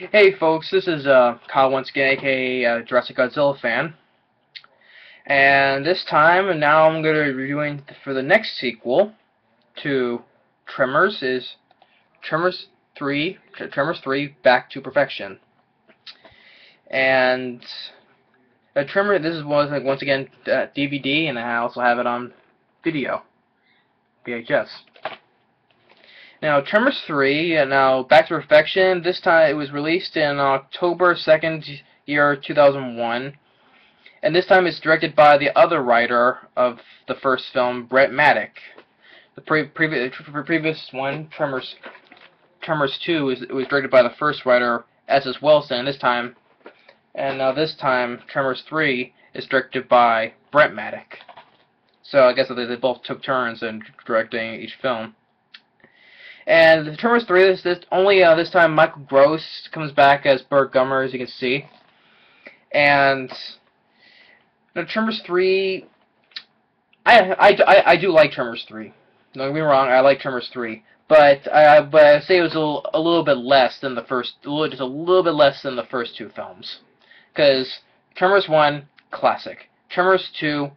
Hey folks, this is Kyle once again, aka Jurassic Godzilla fan, and this time, now I'm going to be reviewing for the next sequel to Tremors is Tremors 3, Tremors 3 Back to Perfection, and this is once again DVD, and I also have it on video, VHS. Now, Tremors 3, now Back to Perfection, this time it was released in October 2nd, year 2001, and this time it's directed by the other writer of the first film, Brent Maddock. The previous one, Tremors 2, was directed by the first writer, S.S. Wilson, and this time, Tremors 3 is directed by Brent Maddock. So I guess they both took turns in directing each film. And the Tremors 3, this time Michael Gross comes back as Burt Gummer, as you can see. And the Tremors 3, I do like Tremors 3. Don't get me wrong, I like Tremors 3, but I say it was a little bit less than the first, just a little bit less than the first two films. Because Tremors 1, classic. Tremors 2,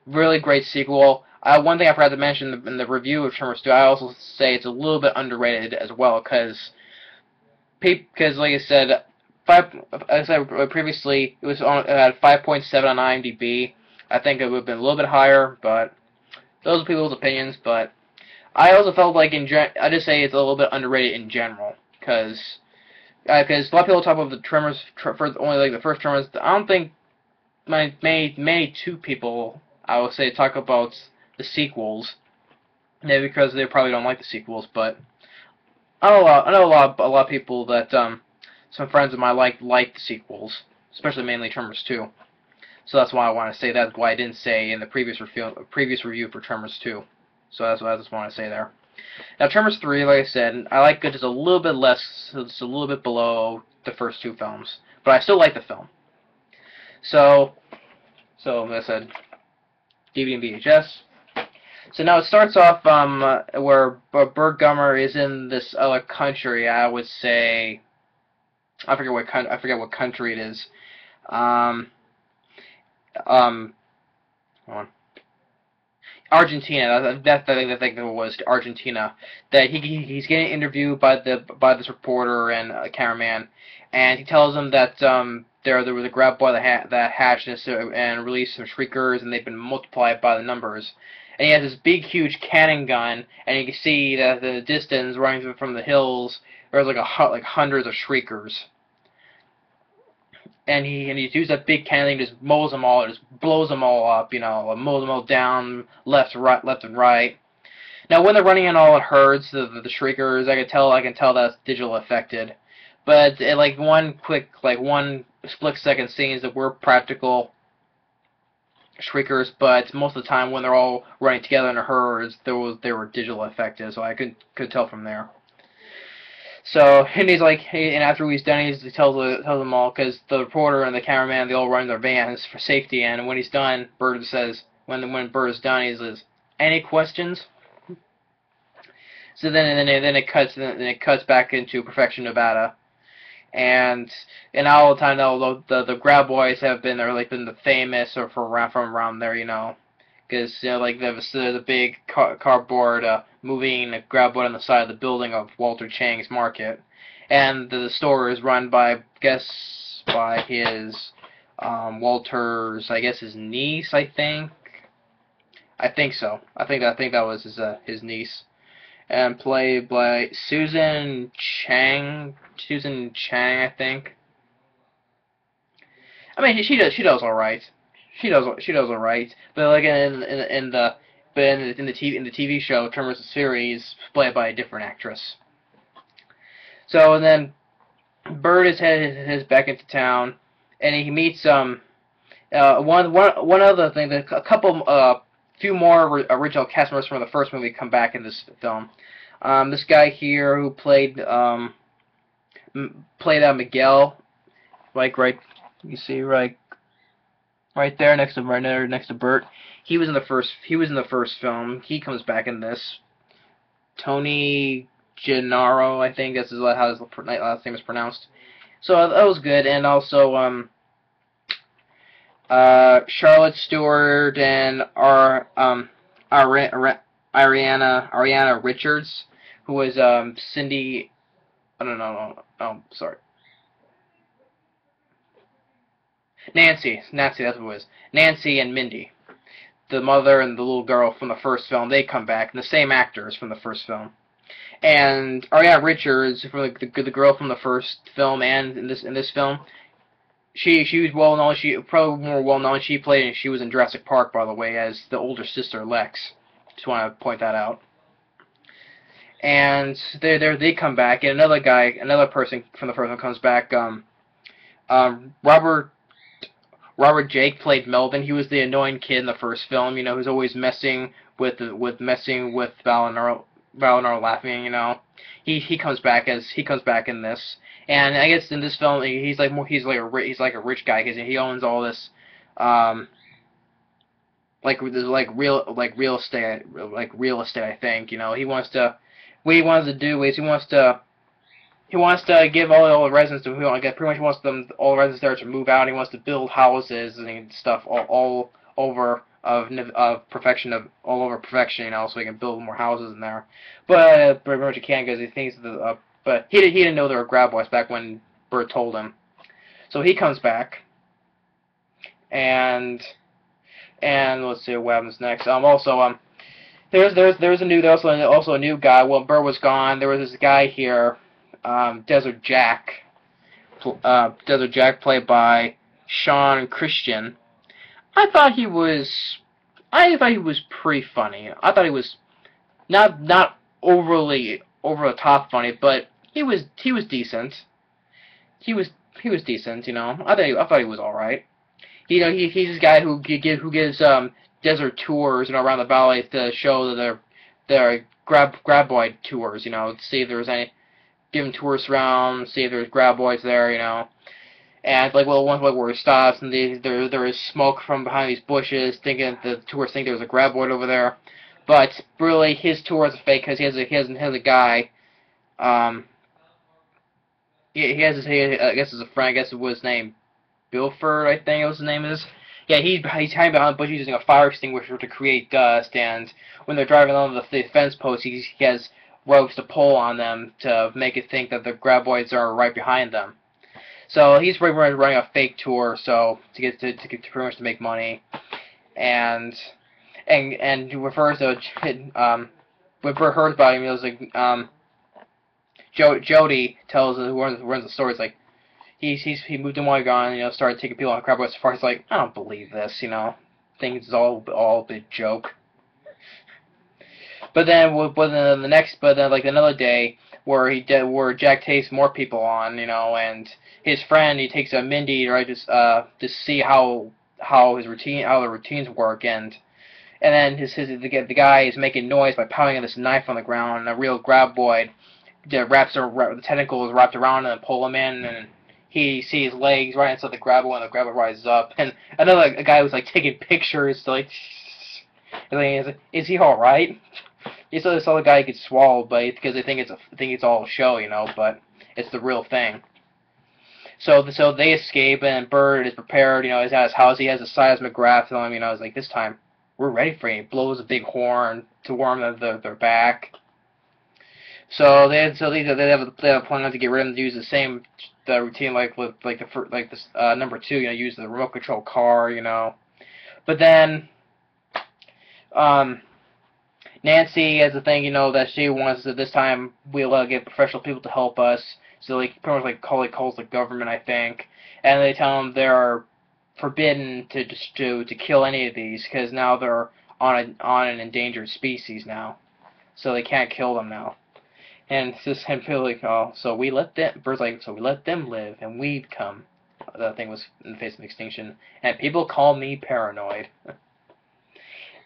really great sequel. One thing I forgot to mention in the review of Tremors 2, I also say it's a little bit underrated as well, because like I said, previously, it was at 5.7 on IMDb. I think it would have been a little bit higher, but those are people's opinions. But I also felt like I just say it's a little bit underrated in general, because a lot of people talk about the Tremors only like the first Tremors. I don't think many two people I would say talk about the sequels, maybe because they probably don't like the sequels, but I know a lot of people that some friends of mine like the sequels, especially mainly Tremors 2. So that's why I want to say that's why I didn't say in the previous review for Tremors 2. So that's what I just want to say there. Now Tremors 3, like I said, I like it just a little bit less, just a little bit below the first two films, but I still like the film. So like I said, DVD and VHS. So now it starts off where Burt Gummer is in this other country. I would say I forget what country it is. Hold on. Argentina. That's I think it was Argentina. That he's getting interviewed by this reporter and cameraman, and he tells him that there was a graboid that hatched and released some shriekers, and they've been multiplied by the numbers. And he has this big, huge cannon gun, and you can see that the distance running from the hills, there's like hundreds of shriekers. And he used that big cannon thing, just mows them all, just blows them all up, mows them all down, left and right. Now when they're running in all in herds, the shriekers, I can tell that's digital affected. But one split second scenes that were practical shriekers, but most of the time when they're all running together in a herd, they were digital affected, so I could tell from there. So, and and after he's done, he tells them all, because the reporter and the cameraman, they all run their vans for safety, and when he's done, Burt says, when Burt is done, he says, "Any questions?" So then it cuts back into Perfection, Nevada. And all the time, the graboids have been the famous or from around there, because there's a big cardboard moving graboid on the side of the building of Walter Chang's market, and the store is run by his Walter's, I guess, his niece. I think so. I think that was his niece, and played by Susan Chang, I think. I mean, she does all right. She does all right. But like in the TV show Tremors the series, played by a different actress. So and then Burt is headed back into town, and he meets one other thing. A couple few more original cast members from the first movie come back in this film. This guy here who played Miguel, right. You see right there next to Burt. He was in the first film. He comes back in this. Tony Gennaro, I think this is how his last name is pronounced. So that was good, and also Charlotte Stewart and Ariana Richards, who was Cindy. I don't know. Oh, sorry. Nancy, that's who it was. Nancy and Mindy, the mother and the little girl from the first film. They come back, and the same actors from the first film. And Ariana Richards, from the girl from the first film, and in this film, she was well known. She probably more well known. She was in Jurassic Park, by the way, as the older sister Lex. Just want to point that out. And they come back, and another person from the first one comes back. Robert Jake played Melvin. He was the annoying kid in the first film. You know, who's always messing with Valinor laughing. You know, he comes back in this. And I guess in this film he's like a rich guy because he owns all this real estate I think. You know, what he wants to do is he wants to give all the residents to pretty much wants all the residents there to move out. He wants to build houses and stuff all over perfection, you know, so he can build more houses in there. But pretty much he can't because he thinks but he didn't know there were graboids back when Bert told him. So he comes back, and let's see what happens next. There's also a new guy. Well, Bert was gone. There was this guy here. Desert Jack played by Sean Christian. I thought he was pretty funny. I thought he was not overly over the top funny, but he was decent. He was decent, you know. I thought he was all right. You know, he's this guy who gives desert tours, you know, around the valley to show that they're graboid tours, you know, to see if there was any. Give him tours around, see if there's graboids there, you know. And one point where he stops and there is smoke from behind these bushes, thinking the tourists think there's a graboid over there. But really, his tour is a fake because he has a guy. He has I guess it's a friend. I guess it was named Bilford. I think it was his name is. Yeah, he's hiding behind the bush using a fire extinguisher to create dust. And when they're driving on the fence post, he has ropes to pull on them to make it think that the graboids are right behind them. So he's pretty much running a fake tour, so to pretty much to make money, and he refers to when Bert heard about him, it was like Jody tells who runs the store, it's like he moved in while gone, you know, started taking people on graboids so far. He's like, I don't believe this, you know, think it's all a big joke. But then like another day where Jack takes more people on, you know, and his friend, he takes a Mindy, right, to see how the routines work, and then the guy is making noise by pounding this knife on the ground, and a real graboid the tentacles wrapped around him and pull him in, and he sees his legs right inside the graboid, and the graboid rises up, and a guy was like taking pictures to like, is he all right? You saw this other guy gets swallowed, but because they think it's all a show, you know, but it's the real thing. So they escape, and Bert is prepared. You know, he's at his house. He has a seismograph on him. You know, he's like, this time we're ready for you. He blows a big horn to warn them they're back. So they have a plan to get rid of them, to use the routine like this number 2. You know, use the remote control car. You know, but then Nancy has a thing, you know, that she wants that this time we'll get professional people to help us. So they pretty much calls the government, I think, and they tell them they're forbidden to kill any of these because now they're on an endangered species now, so they can't kill them now. And people like, oh, so we let them live, and we come. That thing was in the face of extinction, and people call me paranoid.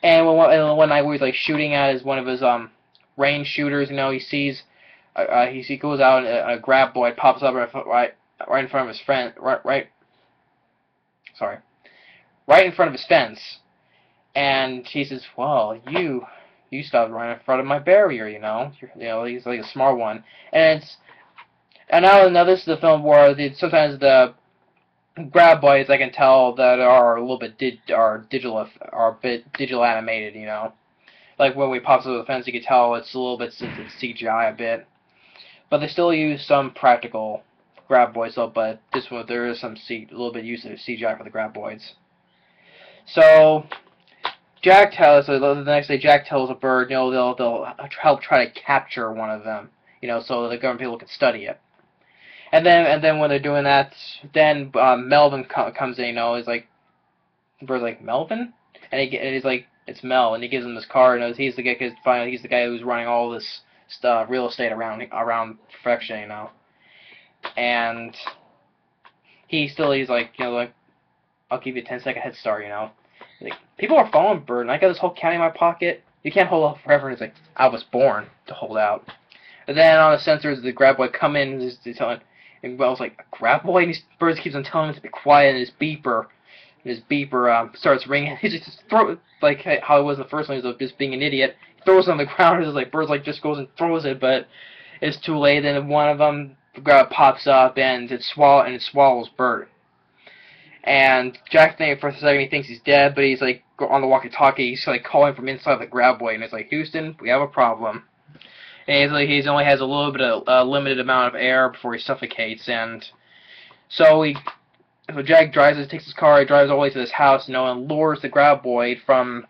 And one night where he's like shooting at one of his range shooters, you know, he sees he goes out and a graboid pops up right in front of his friend, right in front of his fence, and he says, well, you stopped running in front of my barrier, you know. He's like a smart one. And it's and now this is the film where sometimes the graboids I can tell that are a little bit a bit digital animated, you know. Like when we pop through the fence, you can tell it's a little bit since it's CGI a bit. But they still use some practical graboids, though. But this one there is a little bit use of CGI for the graboids. So so the next day Jack tells a bird, you know, they'll help try to capture one of them, you know, so the government people can study it. And then when they're doing that, then Melvin comes in, you know, he's like, the bird's like, Melvin, and he's like, it's Mel, and he gives him his card, and he's the guy, cause finally he's the guy who's running all this stuff, real estate around perfection, you know, and he's like, you know, like, I'll give you a 10-second head start, you know. Like, people are following Bird, and I got this whole county in my pocket. You can't hold out forever. And he's like, I was born to hold out. And then on the sensors, the graboid come in and he's telling, and Wells like, a graboid? And Bird keeps on telling him to be quiet, and his beeper starts ringing. He just like how it was in the first one, he was just being an idiot. He throws it on the ground, and like Bird's like just goes and throws it, but it's too late. Then one of them pops up, and it swallows Bird. And Jack for a second he thinks he's dead, but he's like on the walkie-talkie. He's like calling from inside the graboid, and it's like, Houston, we have a problem. And he's like he only has a little bit of limited amount of air before he suffocates, and so Jack takes his car, he drives all the way to this house, you know, and lures the graboid from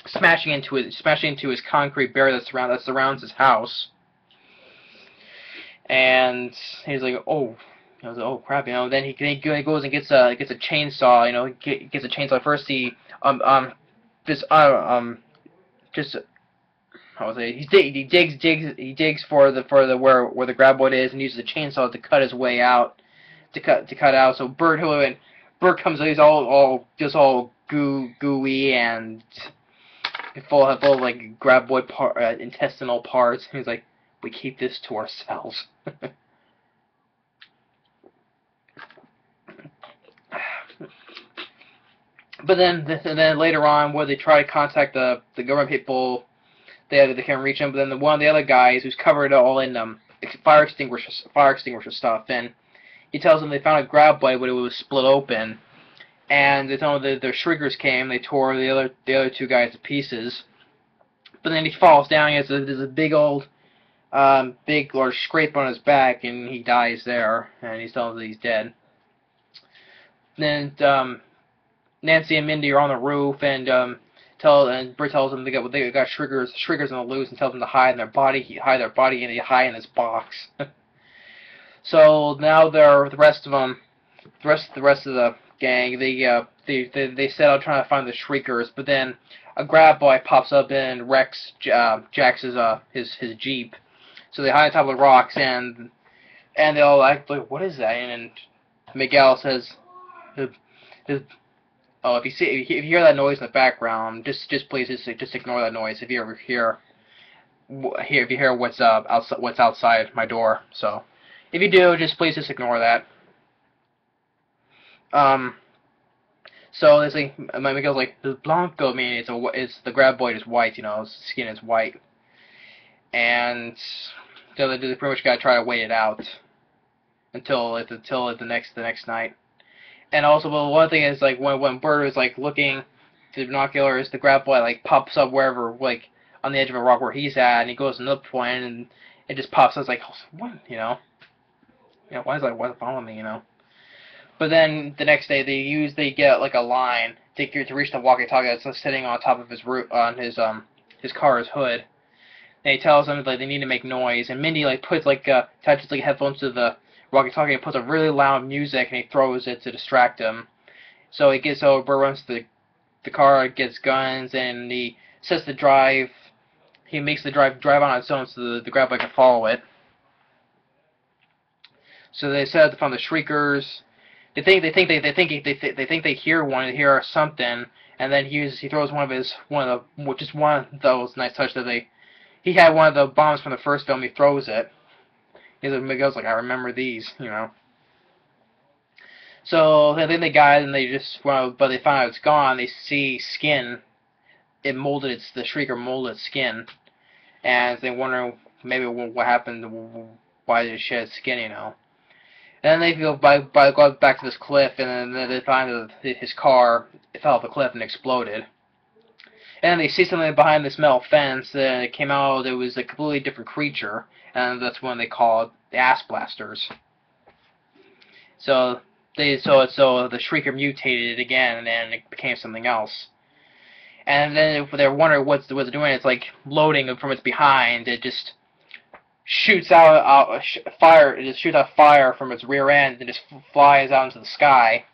smashing into his concrete barrier that surrounds his house. And he's like, oh. I was like, oh crap, you know. Then he goes and gets a chainsaw, you know. He gets a chainsaw first. He digs for the where the graboid is, and uses the chainsaw to cut his way out, to cut out. So Bird comes out, he's all gooey and full of like graboid intestinal parts. And he's like, we keep this to ourselves. But then later on, where they try to contact the government people, they can't reach him. But then one of the other guys who's covered all in fire extinguisher stuff, and he tells them they found a graboid, but it was split open. And they tell them the shriekers came, they tore the other two guys to pieces. But then he falls down. There's a big large scrape on his back, and he dies there. And he's telling them that he's dead. Then Nancy and Mindy are on the roof, and Britt tells them they got shriekers on the loose, and tells them to hide in their body, and they hide in this box. So now the rest of the gang, they set out trying to find the shriekers, but then a graboid pops up and wrecks Jack's his Jeep. So they hide on top of the rocks, and they all act like, what is that? And Miguel says, oh, if you hear that noise in the background, just please ignore that noise. If you ever hear what's outside my door, so if you do, please ignore that. So it's like Miguel's like, the Blanco, I mean, it's the graboid is white, you know, his skin is white, and so they pretty much gotta try to wait it out until the next night. And also, well, one thing is, like, when Bird is, like, looking to the binoculars, the graboid, like, pops up wherever, like, on the edge of a rock where he's at, and he goes to another point, and it just pops up, it's like, what, you know? Why is it following me, you know? But then, the next day, they get, like, a line to reach the walkie-talkie that's sitting on top of his car's hood. And he tells them that they need to make noise, and Mindy, like, puts, like, attaches, like, headphones to the walkie-talkie and puts a really loud music, and he throws it to distract him. So Burr runs to the car, gets guns, and he sets the drive. He makes the drive on its own so the graboid can follow it. So they set out to find the shriekers. They think they hear one, they hear something, and then he throws one of those nice touch that he had one of the bombs from the first film. He throws it. Miguel's like, I remember these, you know. So then they got it, and but they find out it's gone. They see skin the Shrieker molded its skin, and they wonder maybe what happened, why did it shed skin, you know. And then they go go back to this cliff, and then they find that his car fell off the cliff and exploded. And they see something behind this metal fence, and it came out, it was a completely different creature, and that's when they called the Ass Blasters. So so the Shrieker mutated again, and it became something else. And then if they're wondering what's it doing, it's like loading from its behind. It just shoots out fire. It just shoots out fire from its rear end and just flies out into the sky.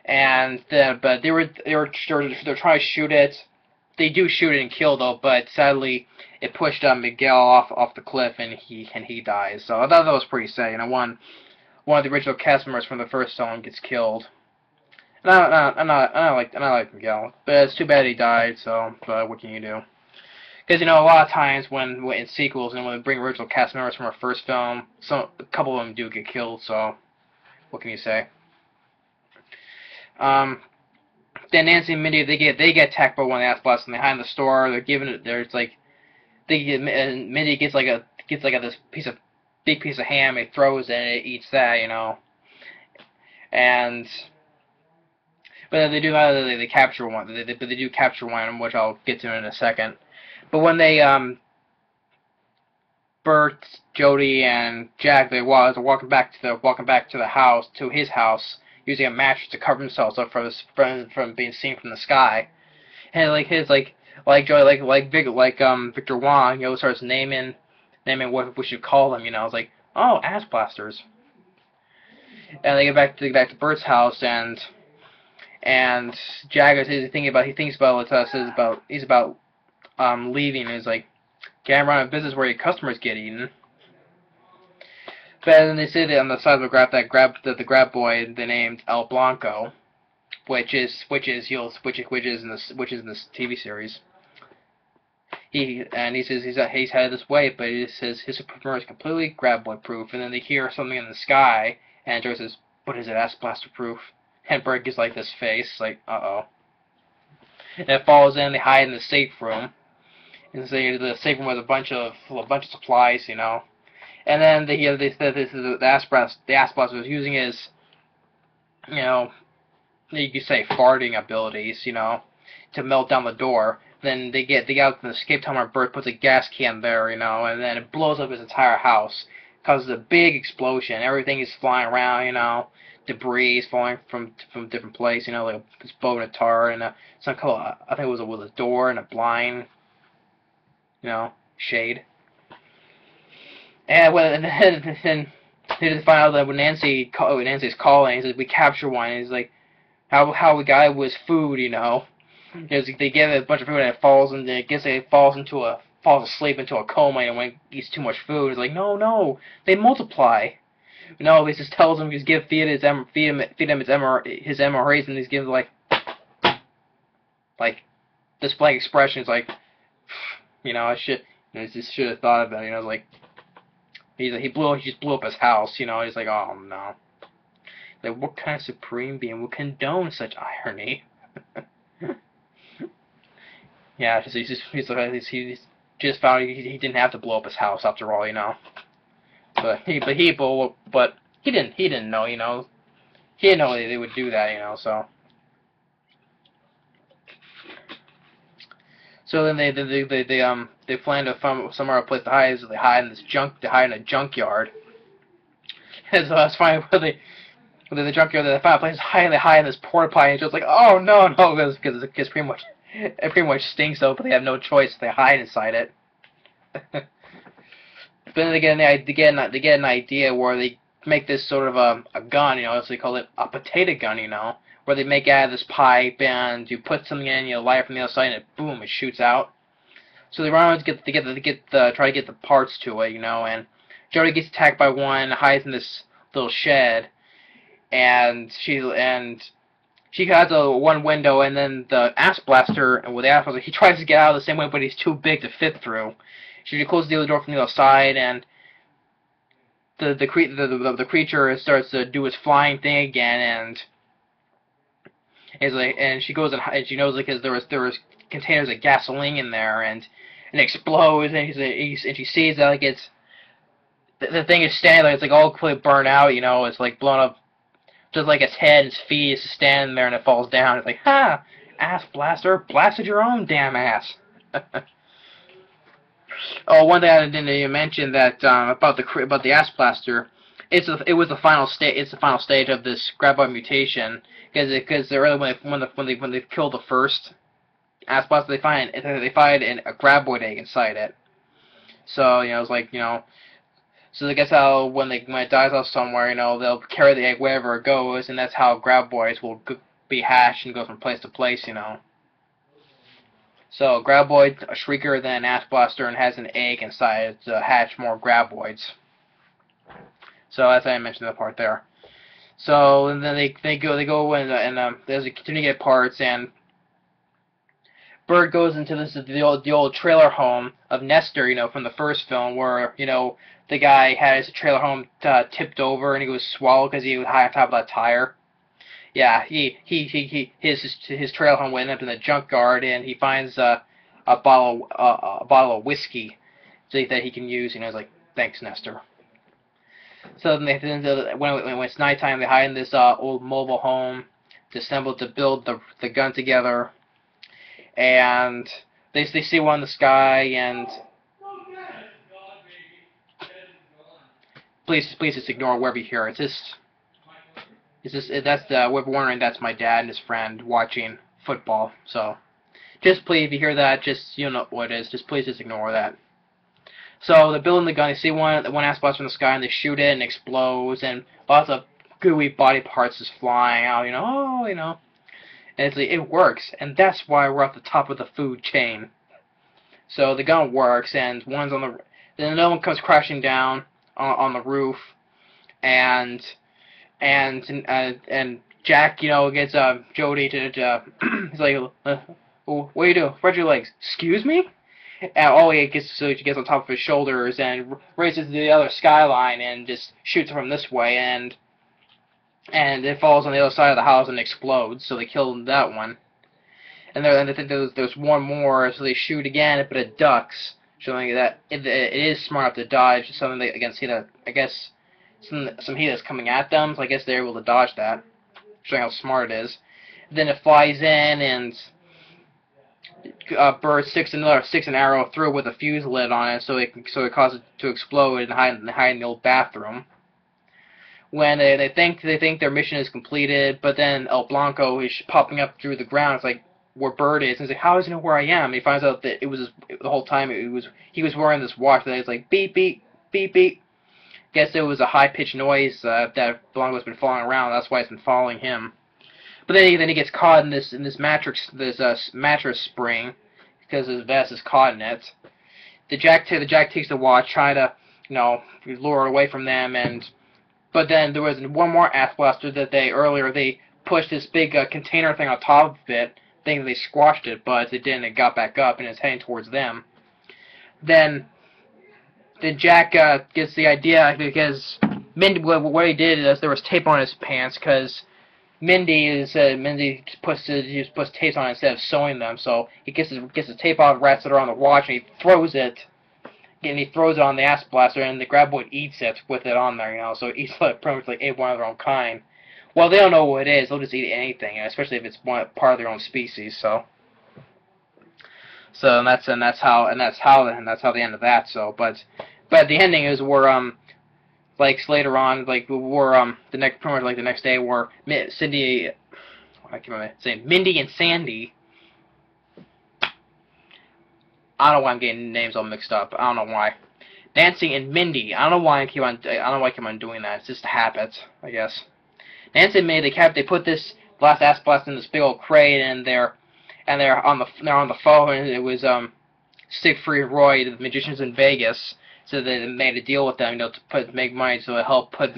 And but they're trying to shoot it. They do shoot it and kill though, but sadly it pushed Miguel off the cliff and he dies. So I thought that was pretty sad. You know, one of the original cast members from the first film gets killed. And I like Miguel, but it's too bad he died. So, but what can you do? Because you know, a lot of times when in sequels and when they bring original cast members from our first film, a couple of them do get killed. So, what can you say? Then Nancy and Mindy they get attacked by one of the Ass Blasters and they hide in the store. They're giving it. There's like Mindy gets this big piece of ham. It throws it and it eats that, you know. And but they capture one. They do capture one, which I'll get to in a second. But when they Bert, Jody, and Jack they're walking back to the house, to his house, using a mattress to cover themselves up from being seen from the sky. And Victor Wong, you know, starts naming what we should call them, you know. It's like, oh, Ass Blasters. And they get back to Bert's house, and Jack is thinking about leaving, and he's like, can't run a business where your customers get eaten. But then they say that on the side of the graboid they named El Blanco, which is in this TV series. He says he's headed this way, but he says his superpower is completely graboid proof. And then they hear something in the sky, and Joe says, "What is it? Ass Blaster proof?" And Bert gets like this face, like, uh-oh. And it falls in. They hide in the safe room. And so the safe room with a bunch of supplies, you know. And then they said this is the Ass Blaster was using his, you know, you could say farting abilities, you know, to melt down the door. Then they get out to the escape tunnel where Bert puts a gas can there, you know, and then it blows up his entire house. Causes a big explosion. Everything is flying around, you know. Debris is falling from different places, you know, like this bow and a tar and some color. I think it was a door and a blind, you know, shade. And then they just find out that when Nancy's calling, he says we capture one. And he's like, how we got it was food, you know. Because they give it a bunch of food and it falls asleep into a coma, and when it eats too much food, it's like, no, they multiply. No, he just tells him feed him his MRAs, and he's giving like this blank expression. It's like, you know, I should have thought of it. You know, like he just blew up his house. You know, he's like, oh no. Like, what kind of supreme being would condone such irony? Yeah, he just found he didn't have to blow up his house after all, you know. But he didn't know, you know. He didn't know they would do that, you know. So then they plan to find somewhere a place to hide. So they hide in a junkyard. And so that's fine. Where the junkyard, they find a place to hide. And they hide in this porta potty. And it's just like, oh no, because it pretty much stinks though. But they have no choice. They hide inside it. But then they get an idea where they make this sort of a gun, you know, so they call it a potato gun, you know, where they make out of this pipe and you put something in, you light it from the other side, and boom, it shoots out. So they run around to try to get the parts to it, you know, and Jody gets attacked by one, hides in this little shed, and she has one window, and then the Ass Blaster, and with the Ass Blaster, he tries to get out of the same way, but he's too big to fit through. She closes the other door from the other side, and the creature starts to do its flying thing again, and is like, and she goes and she knows, because there was containers of gasoline in there, and explodes, and she sees that like it's the thing is standing there, it's like all completely burnt out, you know, it's like blown up, just like its head and its feet is standing there, and it falls down. It's like, ha, ass blaster, blasted your own damn ass. Oh, one thing I didn't even mention that about the ass blaster, it was the final stage. It's the final stage of this graboid mutation because early when they kill the first ass blaster, they find a graboid egg inside it. So you know, it's like, you know, so I guess how when it dies off somewhere, you know, they'll carry the egg wherever it goes, and that's how graboids will be hatched and go from place to place, you know. So graboid, a shrieker, then an ass blaster, and has an egg inside to hatch more graboids. So as I mentioned the part there. So and then they go and there's a continue to get parts, and Bird goes into the old trailer home of Nestor, you know, from the first film, where, you know, the guy had his trailer home tipped over and he was swallowed because he was high on top of that tire. Yeah, his trailer home went up in the junkyard, and he finds a bottle of whiskey that he can use. You know, he's like, thanks, Nestor. So then when it's nighttime, they hide in this old mobile home to build the gun together, and they see one in the sky, and please just ignore wherever you hear it. We're wondering, that's my dad and his friend watching football. So, just please, if you hear that, just, you know what it is. Just please ignore that. So they're building the gun. They see one ass blaster from the sky, and they shoot it, and it explodes, and lots of gooey body parts is flying out. You know, oh, you know, and it's like, it works, and that's why we're at the top of the food chain. So the gun works, and then another one comes crashing down on the roof, and Jack, you know, gets Jody to he's like, what are you doing? Spread your legs. Excuse me? And he gets on top of his shoulders and races to the other skyline and just shoots from this way, and it falls on the other side of the house and explodes. So they kill that one. And they think there's one more, so they shoot again, but it ducks, showing that it is smart enough to dodge something they against heat. I guess some heat that's coming at them, so I guess they're able to dodge that, showing how smart it is. Then it flies in, and Bird sticks an arrow through with a fuse lid on it, so it causes it to explode and hide in the old bathroom. When they think their mission is completed, but then El Blanco is popping up through the ground. It's like where Bird is, and he's like, how does he know where I am? And he finds out that the whole time he was wearing this watch that is like beep beep beep beep. Guess it was a high-pitched noise that Blanco's been following around. That's why it's been following him. But then he gets caught in this mattress spring because his vest is caught in it. The Jack takes the watch, trying to, you know, lure it away from them, but then there was one more ass blaster that they pushed this big container thing on top of it, thinking they squashed it, but it didn't. It got back up and it's heading towards them. Then Jack gets the idea, because what he did is there was tape on his pants, because Mindy puts tapes on instead of sewing them, so he gets the tape off, wraps it around the watch, and he throws it on the ass blaster, and the graboid eats it with it on there, you know, so it eats pretty much like one of their own kind. Well, they don't know what it is, they'll just eat anything, especially if it's part of their own species, so that's how the end of that. So, but the ending is where like later on, like where pretty much like the next day, where Mindy and Sandy. I don't know why I'm getting names all mixed up. I don't know why. Nancy and Mindy. I don't know why I keep on doing that. It's just a habit, I guess. Nancy and Mindy, they put this last ass blast in this big old crate, and they're on the phone, and it was Siegfried and Roy, the magicians in Vegas, so they made a deal with them, you know, to make money, so it helped put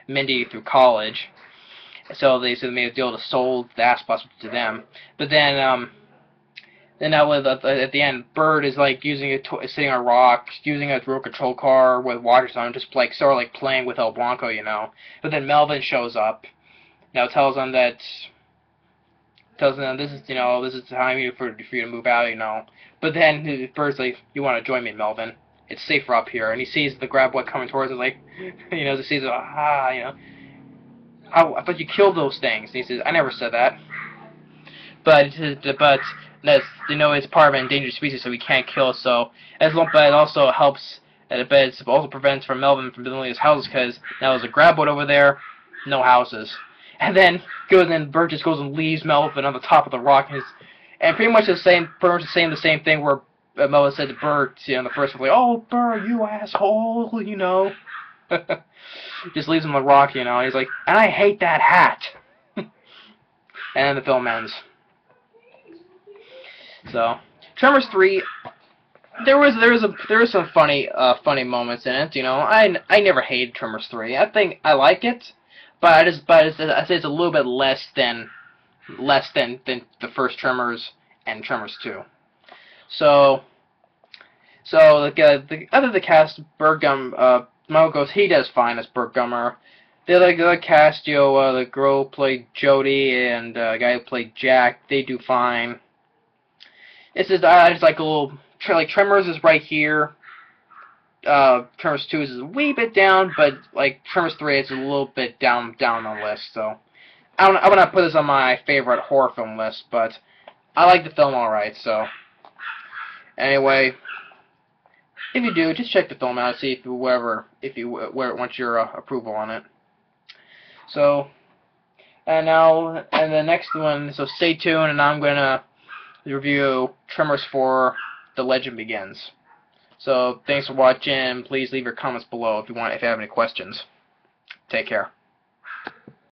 Mindy through college. So they made a deal to sold the ass blaster to them. But then that was at the end, Bird is like sitting on a rock, using a remote control car with waters on, just like sort of like playing with El Blanco, you know. But then Melvin shows up, now tells them that tells them this is this is the time for you to move out, But then the bird's like, you want to join me, Melvin? It's safer up here. And he sees the graboid coming towards him, like, he sees I thought you killed those things. And he says, I never said that. But that's it's part of an endangered species, so we can't kill it. So but it also helps. But it also prevents from Melvin from building his houses because now there's a graboid over there, no houses. And then Bert just goes and leaves Melvin on the top of the rock, and pretty much saying the same thing where Melvin said to Bert, in the first one, like, "Oh, Bert, you asshole," Just leaves him on the rock, and he's like, "And I hate that hat." And then the film ends. So, Tremors 3, there was some funny moments in it. I never hated Tremors 3. I think I like it, but I say it's a little bit less than the first Tremors and Tremors 2. So the cast, Burt Michael goes, he does fine as Burt Gummer. The other cast, the girl who played Jodie and the guy who played Jack, they do fine. It's just like a little like Tremors is right here. Tremors 2 is a wee bit down, but like Tremors 3 is a little bit down on the list. So I would not put this on my favorite horror film list, but I like the film alright. So anyway, if you do, just check the film out, see if you want your approval on it. So and the next one. So stay tuned, and I'm gonna review Tremors 4: The Legend Begins. So thanks for watching. Please leave your comments below if you have any questions. Take care.